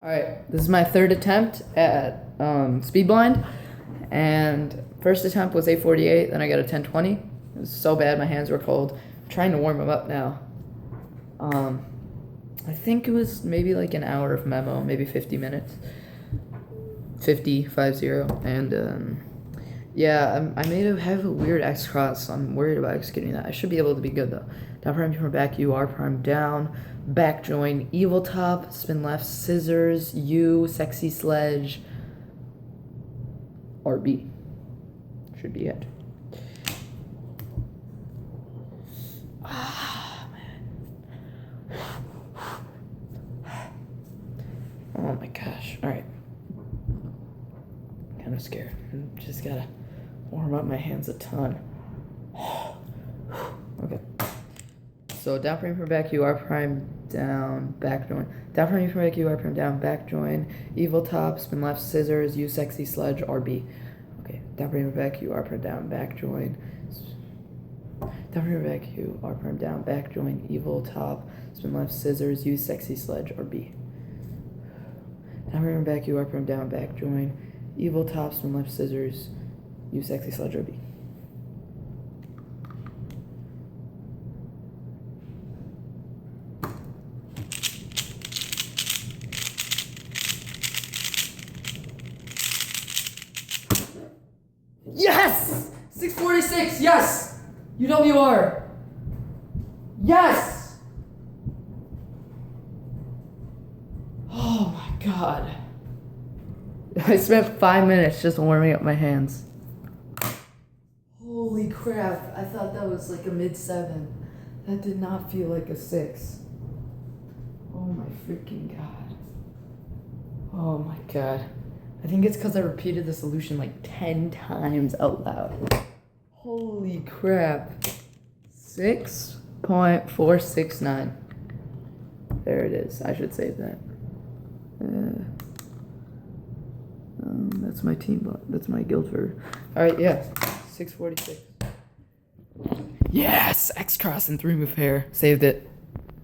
Alright, this is my third attempt at SpeedBLD, and first attempt was 8:48, then I got a 10:20. It was so bad, my hands were cold. I'm trying to warm them up now. I think it was maybe like an hour of memo, maybe 50 minutes. 50, and yeah, I may have a weird X cross, so I'm worried about executing that. I should be able to be good though. Down prime from back, U, R prime down, back join, evil top, spin left, scissors, U, sexy sledge, RB. Should be it. Ah, man. Oh my gosh. Alright. Kind of scared. Just gotta warm up my hands a ton. Okay. So down prime from back, U, R prime down, back join. Down prime from back, U, R prime down, back join. Evil top, spin left, scissors, U, sexy sledge, RB. Okay. Down prime from back, U, R prime down, back join. Down prime from back, U, R prime down, back join. Evil top, spin left, scissors, U, sexy sledge, RB. Down prime from back, U, R prime down, back join. Evil top, spin left, scissors, U, sexy sledge, RB. Yes! 646, yes! UWR. Yes! Oh my god. I spent 5 minutes just warming up my hands. Holy crap, I thought that was like a mid-7. That did not feel like a 6. Oh my freaking god. Oh my god. I think it's because I repeated the solution like 10 times out loud. Holy crap. 6.469. There it is. I should save that. That's my team. That's my guild for. Alright, yeah. 646. Yes! X cross and 3 move pair. Saved it.